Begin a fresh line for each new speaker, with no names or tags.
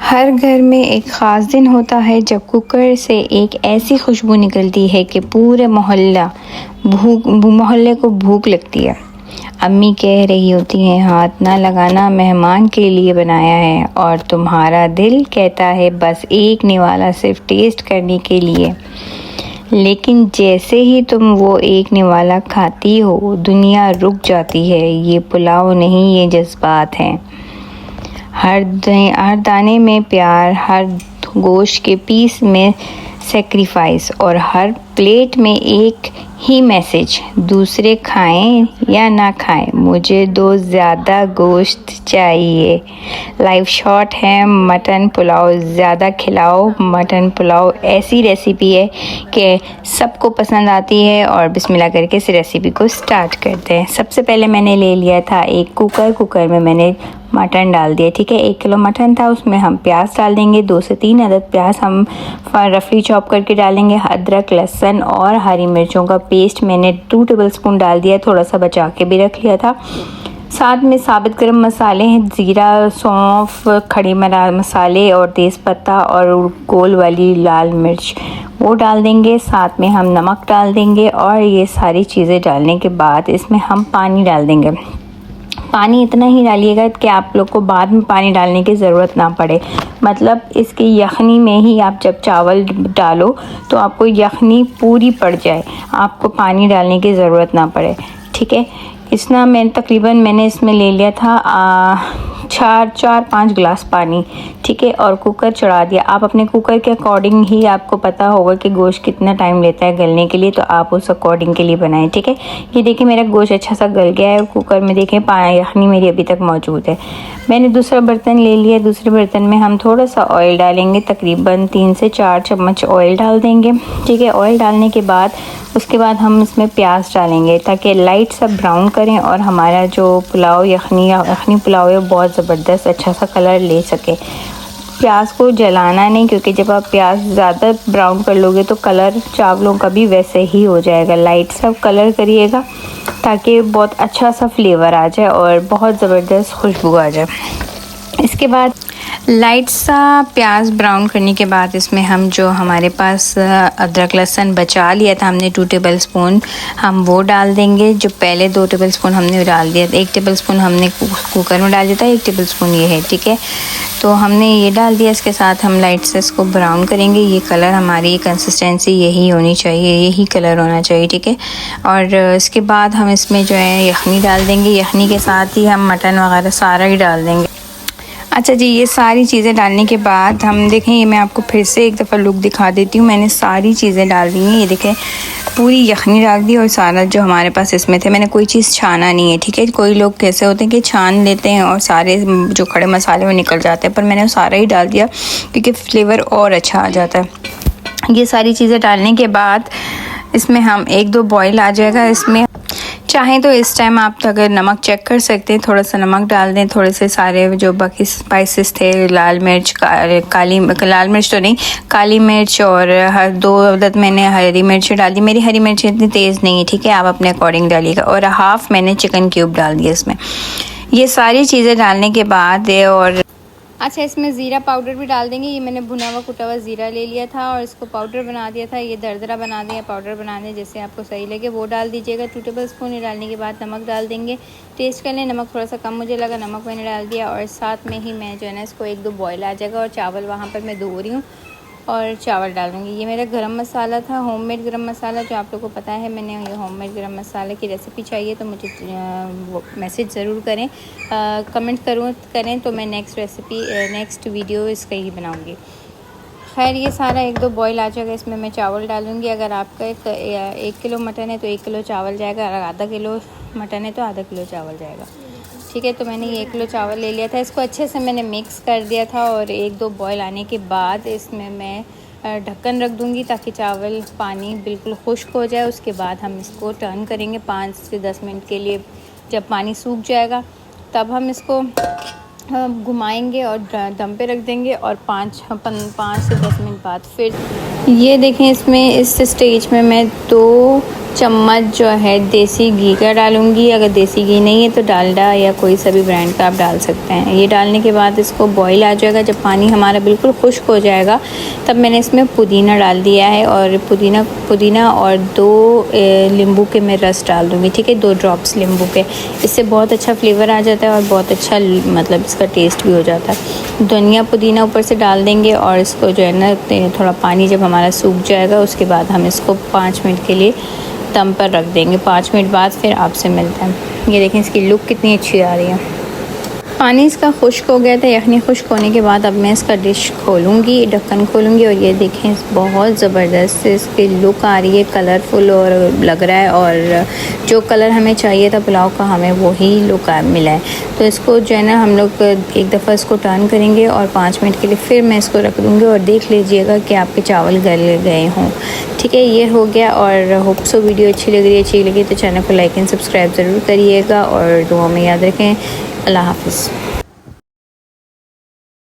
हर घर में एक ख़ास दिन होता है जब कुकर से एक ऐसी खुशबू निकलती है कि पूरे मोहल्ले को भूख लगती है। अम्मी कह रही होती हैं, हाथ ना लगाना, मेहमान के लिए बनाया है। और तुम्हारा दिल कहता है बस एक निवाला सिर्फ टेस्ट करने के लिए। लेकिन जैसे ही तुम वो एक निवाला खाती हो, दुनिया रुक जाती है। ये पुलाव नहीं, ये जज्बात हैं। हर दाने में प्यार, हर गोश्त के पीस में सेक्रीफाइस और हर प्लेट में एक ही मैसेज, दूसरे खाएं या ना खाएं, मुझे दो ज़्यादा गोश्त चाहिए। लाइव शॉट है मटन पुलाव ज़्यादा खिलाओ। मटन पुलाव ऐसी रेसिपी है कि सबको पसंद आती है। और बिस्मिल्लाह करके इस रेसिपी को स्टार्ट करते हैं। सबसे पहले मैंने ले लिया था एक कुकर में मैंने मटन डाल दिया। ठीक है, 1 किलो मटन था, उसमें हम प्याज डाल देंगे। 2 से 3 अदद प्याज हम रफली चॉप करके डालेंगे। अदरक, लहसुन और हरी मिर्चों का पेस्ट मैंने 2 टेबलस्पून डाल दिया, थोड़ा सा बचा के भी रख लिया था। साथ में साबित गरम मसाले हैं, ज़ीरा, सौंफ, खड़े मसाले और तेज़पत्ता और गोल वाली लाल मिर्च वो डाल देंगे। साथ में हम नमक डाल देंगे और ये सारी चीज़ें डालने के बाद इसमें हम पानी डाल देंगे। पानी इतना ही डालिएगा कि आप लोग को बाद में पानी डालने की ज़रूरत ना पड़े। मतलब इसकी यखनी में ही आप जब चावल डालो तो आपको यखनी पूरी पड़ जाए, आपको पानी डालने की ज़रूरत ना पड़े। ठीक है, इतना मैंने इसमें ले लिया था 4-5 गिलास पानी। ठीक है, और कुकर चढ़ा दिया। आप अपने कुकर के अकॉर्डिंग ही, आपको पता होगा कि गोश्त कितना टाइम लेता है गलने के लिए, तो आप उस अकॉर्डिंग के लिए बनाएं। ठीक है, ये देखिए मेरा गोश्त अच्छा सा गल गया है। कुकर में देखें यखनी मेरी अभी तक मौजूद है। मैंने दूसरा बर्तन ले लिया। दूसरे बर्तन में हम थोड़ा सा ऑयल डालेंगे, तकरीबन 3 से 4 चम्मच ऑयल डाल देंगे। ठीक है, ऑयल डालने के बाद उसके बाद हम इसमें प्याज डालेंगे ताकि लाइट सा ब्राउन करें और हमारा जो पुलाव यखनी पुलाव है बहुत ज़बरदस्त अच्छा सा कलर ले सके। प्याज को जलाना नहीं, क्योंकि जब आप प्याज ज़्यादा ब्राउन कर लोगे तो कलर चावलों का भी वैसे ही हो जाएगा। लाइट सा कलर करिएगा ताकि बहुत अच्छा सा फ्लेवर आ जाए और बहुत ज़बरदस्त खुशबू आ जाए। इसके बाद लाइट सा प्याज ब्राउन करने के बाद इसमें हम जो हमारे पास अदरक लहसुन बचा लिया था हमने 2 टेबलस्पून, हम वो डाल देंगे। जो पहले 2 टेबलस्पून हमने डाल दिया, 1 टेबलस्पून हमने कुकर में डाल दिया था, 1 टेबलस्पून ये है। ठीक है, तो हमने ये डाल दिया। इसके साथ हम लाइट से इसको ब्राउन करेंगे। ये कलर, हमारी कंसिस्टेंसी यही होनी चाहिए, यही कलर होना चाहिए। ठीक है, और इसके बाद हम इसमें जो है यखनी डाल देंगे। यखनी के साथ ही हम मटन वगैरह सारा ही डाल देंगे। अच्छा जी, ये सारी चीज़ें डालने के बाद हम देखें, ये मैं आपको फिर से एक दफ़ा लुक दिखा देती हूँ। मैंने सारी चीज़ें डाल दी हैं। ये देखें पूरी यखनी डाल दी और सारा जो हमारे पास इसमें थे, मैंने कोई चीज़ छाना नहीं है। ठीक है, कोई लोग कैसे होते हैं कि छान लेते हैं और सारे जो खड़े मसाले वो निकल जाते हैं, पर मैंने सारा ही डाल दिया क्योंकि फ्लेवर और अच्छा आ जाता है। ये सारी चीज़ें डालने के बाद इसमें हम 1-2 बॉयल आ जाएगा। इसमें चाहें तो इस टाइम आप अगर नमक चेक कर सकते हैं, थोड़ा सा नमक डाल दें। थोड़े से सारे जो बाकी स्पाइसेस थे, लाल मिर्च, लाल मिर्च तो नहीं, काली मिर्च और 2 अदद मैंने हरी मिर्च डाल दी। मेरी हरी मिर्च इतनी तेज़ नहीं है। ठीक है, आप अपने अकॉर्डिंग डालिएगा। और हाफ़ मैंने चिकन क्यूब डाल दिया इसमें। ये सारी चीज़ें डालने के बाद और अच्छा, इसमें ज़ीरा पाउडर भी डाल देंगे। ये मैंने भुना हुआ कुटा हुआ ज़ीरा ले लिया था और इसको पाउडर बना दिया था। ये दरदरा बना दिया, पाउडर बना दें जैसे आपको सही लगे वो डाल दीजिएगा। 2 टेबलस्पून ये डालने के बाद नमक डाल देंगे। टेस्ट कर लें, नमक थोड़ा सा कम मुझे लगा, नमक मैंने डाल दिया। और साथ में ही मैं जो है ना इसको 1-2 बॉयल आ जाएगा और चावल वहाँ पर मैं धो रही हूँ और चावल डाल दूँगी। ये मेरा गरम मसाला था, होममेड गरम मसाला, जो आप लोगों को पता है। मैंने ये होममेड गरम मसाले की रेसिपी चाहिए तो मुझे मैसेज ज़रूर करें, कमेंट करें तो मैं नेक्स्ट वीडियो इसका ही बनाऊँगी। खैर, ये सारा 1-2 बॉयल आ जाएगा। इसमें मैं चावल डालूँगी। अगर आपका 1 किलो मटन है तो 1 किलो चावल जाएगा, अगर आधा किलो मटन है तो आधा किलो चावल जाएगा। ठीक है, तो मैंने ये 1 किलो चावल ले लिया था। इसको अच्छे से मैंने मिक्स कर दिया था और 1-2 बॉयल आने के बाद इसमें मैं ढक्कन रख दूँगी ताकि चावल पानी बिल्कुल खुश्क हो जाए। उसके बाद हम इसको टर्न करेंगे 5 से 10 मिनट के लिए। जब पानी सूख जाएगा तब हम इसको घुमाएंगे और दम पे रख देंगे और 5 से 10 मिनट बाद फिर ये देखें, इसमें इस स्टेज में मैं 2 चम्मच जो है देसी घी का डालूँगी। अगर देसी घी नहीं है तो डालडा या कोई सा भी ब्रांड का आप डाल सकते हैं। ये डालने के बाद इसको बॉईल आ जाएगा। जब पानी हमारा बिल्कुल खुश्क हो जाएगा तब मैंने इसमें पुदीना डाल दिया है, और पुदीना और 2 नींबू के मैं रस डाल दूँगी, ठीक है, 2 ड्रॉप्स नींबू के। इससे बहुत अच्छा फ्लेवर आ जाता है और बहुत अच्छा मतलब इसका टेस्ट भी हो जाता है। धनिया पुदीना ऊपर से डाल देंगे और इसको जो है ना थोड़ा पानी जब हमारा सूख जाएगा उसके बाद हम इसको 5 मिनट के लिए दम पर रख देंगे। 5 मिनट बाद फिर आपसे मिलते हैं। ये देखें इसकी लुक कितनी अच्छी आ रही है। पानी इसका खुश्क हो गया था। यखनी खुश्क होने के बाद अब मैं इसका डिश खोलूँगी, ढक्कन खोलूँगी, और ये देखें बहुत ज़बरदस्त इसकी लुक आ रही है, कलरफुल और लग रहा है, और जो कलर हमें चाहिए था पुलाव का हमें वही लुक मिला है। तो इसको जो है ना हम लोग एक दफ़ा इसको टर्न करेंगे और 5 मिनट के लिए फिर मैं इसको रख दूँगी, और देख लीजिएगा कि आपके चावल गल गए हों, ठीक है। ये हो गया, और होप सो वीडियो अच्छी लगी तो चैनल को लाइक एंड सब्सक्राइब ज़रूर करिएगा, और दुआ में याद रखें। अल्लाह हाफ़िज़।